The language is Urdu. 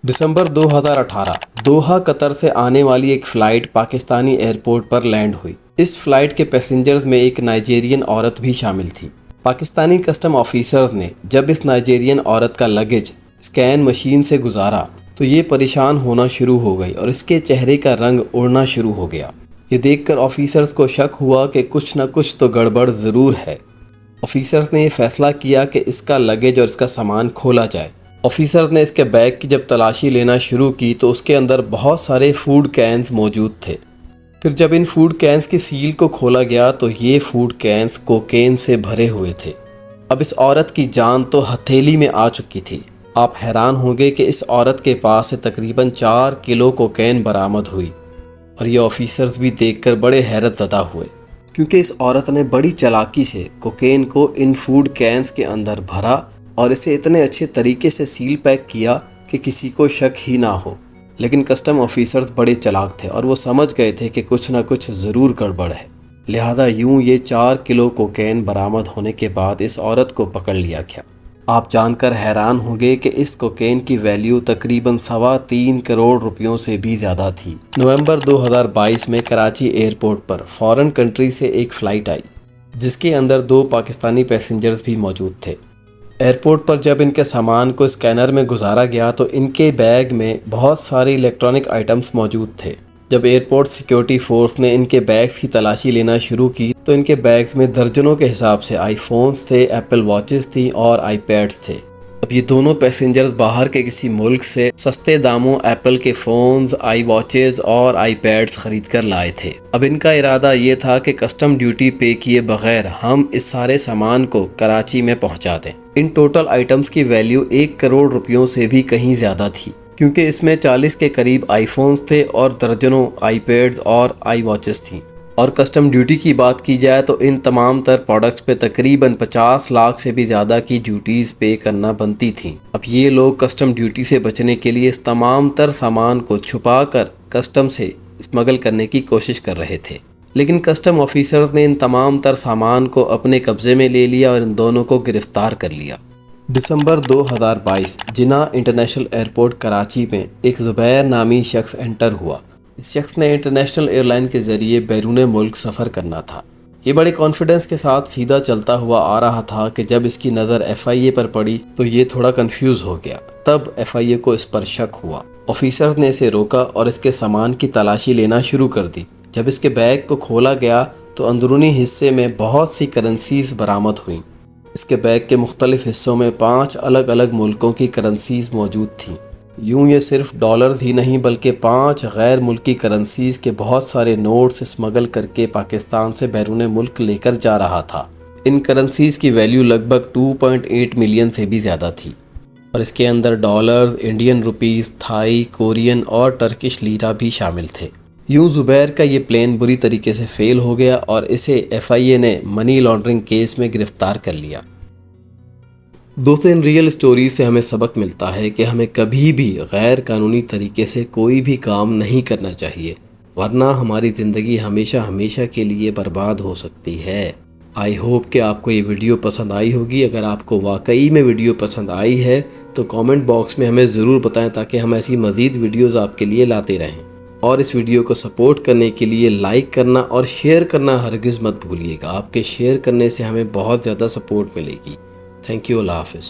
دسمبر 2018 دوحہ قطر سے آنے والی ایک فلائٹ پاکستانی ایئرپورٹ پر لینڈ ہوئی۔ اس فلائٹ کے پیسنجرز میں ایک نائجیرین عورت بھی شامل تھی۔ پاکستانی کسٹم آفیسرز نے جب اس نائجیرین عورت کا لگیج اسکین مشین سے گزارا تو یہ پریشان ہونا شروع ہو گئی اور اس کے چہرے کا رنگ اڑنا شروع ہو گیا۔ یہ دیکھ کر آفیسرز کو شک ہوا کہ کچھ نہ کچھ تو گڑبڑ ضرور ہے۔ آفیسرز نے یہ فیصلہ کیا کہ اس کا لگیج اور اس کا سامان کھولا جائے۔ آفیسرز نے اس کے بیگ کی جب تلاشی لینا شروع کی تو اس کے اندر بہت سارے فوڈ کینز موجود تھے۔ پھر جب ان فوڈ کینز کی سیل کو کھولا گیا تو یہ فوڈ کینز کوکین سے بھرے ہوئے تھے۔ اب اس عورت کی جان تو ہتھیلی میں آ چکی تھی۔ آپ حیران ہوں گے کہ اس عورت کے پاس سے تقریباً 4 کلو کوکین برآمد ہوئی، اور یہ آفیسرز بھی دیکھ کر بڑے حیرت زدہ ہوئے، کیونکہ اس عورت نے بڑی چالاکی سے کوکین کو ان فوڈ کینز کے اندر بھرا اور اسے اتنے اچھے طریقے سے سیل پیک کیا کہ کسی کو شک ہی نہ ہو۔ لیکن کسٹم آفیسرز بڑے چالاک تھے اور وہ سمجھ گئے تھے کہ کچھ نہ کچھ ضرور گڑبڑ ہے، لہٰذا یوں یہ 4 کلو کوکین برآمد ہونے کے بعد اس عورت کو پکڑ لیا گیا۔ آپ جان کر حیران ہوں گے کہ اس کوکین کی ویلیو تقریباً 3.25 کروڑ روپیوں سے بھی زیادہ تھی۔ نومبر 2022 میں کراچی ایئرپورٹ پر فارن کنٹری سے ایک فلائٹ آئی جس کے اندر 2 پاکستانی پیسنجرز بھی موجود تھے۔ ایئرپورٹ پر جب ان کے سامان کو اسکینر میں گزارا گیا تو ان کے بیگ میں بہت سارے الیکٹرانک آئٹمز موجود تھے۔ جب ایئرپورٹ سیکیورٹی فورس نے ان کے بیگز کی تلاشی لینا شروع کی تو ان کے بیگز میں درجنوں کے حساب سے آئی فونز تھے، ایپل واچز تھیں اور آئی پیڈز تھے۔ اب یہ دونوں پیسنجرز باہر کے کسی ملک سے سستے داموں ایپل کے فونز، آئی واچز اور آئی پیڈز خرید کر لائے تھے۔ اب ان کا ارادہ یہ تھا کہ کسٹم ڈیوٹی پے کیے بغیر ہم اس سارے سامان کو کراچی میں پہنچا دیں۔ ان ٹوٹل آئٹمز کی ویلیو 1 کروڑ روپیوں سے بھی کہیں زیادہ تھی، کیونکہ اس میں 40 کے قریب آئی فونز تھے اور درجنوں آئی پیڈز اور آئی واچز تھیں۔ اور کسٹم ڈیوٹی کی بات کی جائے تو ان تمام تر پروڈکٹس پہ تقریباً 50 لاکھ سے بھی زیادہ کی ڈیوٹیز پے کرنا بنتی تھیں۔ اب یہ لوگ کسٹم ڈیوٹی سے بچنے کے لیے اس تمام تر سامان کو چھپا کر کسٹم سے اسمگل کرنے کی کوشش کر رہے تھے، لیکن کسٹم آفیسرز نے ان تمام تر سامان کو اپنے قبضے میں لے لیا اور ان دونوں کو گرفتار کر لیا۔ دسمبر 2022 جناح انٹرنیشنل ایئرپورٹ کراچی میں ایک زبیر نامی شخص انٹر ہوا۔ اس شخص نے انٹرنیشنل ایئر لائن کے ذریعے بیرون ملک سفر کرنا تھا۔ یہ بڑے کانفیڈنس کے ساتھ سیدھا چلتا ہوا آ رہا تھا کہ جب اس کی نظر FIA پر پڑی تو یہ تھوڑا کنفیوز ہو گیا۔ تب FIA کو اس پر شک ہوا۔ آفیسرز نے اسے روکا اور اس کے سامان کی تلاشی لینا شروع کر دی۔ جب اس کے بیگ کو کھولا گیا تو اندرونی حصے میں بہت سی کرنسیز برآمد ہوئیں۔ اس کے بیگ کے مختلف حصوں میں 5 الگ الگ ملکوں کی کرنسیز موجود تھیں۔ یوں یہ صرف ڈالرز ہی نہیں بلکہ 5 غیر ملکی کرنسیز کے بہت سارے نوٹس اسمگل کر کے پاکستان سے بیرون ملک لے کر جا رہا تھا۔ ان کرنسیز کی ویلیو لگ بھگ 2.8 ملین سے بھی زیادہ تھی، اور اس کے اندر dollars, Indian rupees, Thai, Korean اور ٹرکش لیرا بھی شامل تھے۔ یوں زبیر کا یہ پلان بری طریقے سے فیل ہو گیا اور اسے FIA نے منی لانڈرنگ کیس میں گرفتار کر لیا۔ دوستو، ان ریئل سٹوریز سے ہمیں سبق ملتا ہے کہ ہمیں کبھی بھی غیر قانونی طریقے سے کوئی بھی کام نہیں کرنا چاہیے، ورنہ ہماری زندگی ہمیشہ کے لیے برباد ہو سکتی ہے۔ آئی ہوپ کہ آپ کو یہ ویڈیو پسند آئی ہوگی۔ اگر آپ کو واقعی میں ویڈیو پسند آئی ہے تو کامنٹ باکس میں ہمیں ضرور بتائیں تاکہ ہم ایسی مزید ویڈیوز آپ کے لیے لاتے رہیں۔ اور اس ویڈیو کو سپورٹ کرنے کے لیے لائک کرنا اور شیئر کرنا ہرگز مت بھولیے گا۔ آپ کے شیئر کرنے سے ہمیں بہت زیادہ سپورٹ ملے گی۔ تھینک یو، اللہ حافظ۔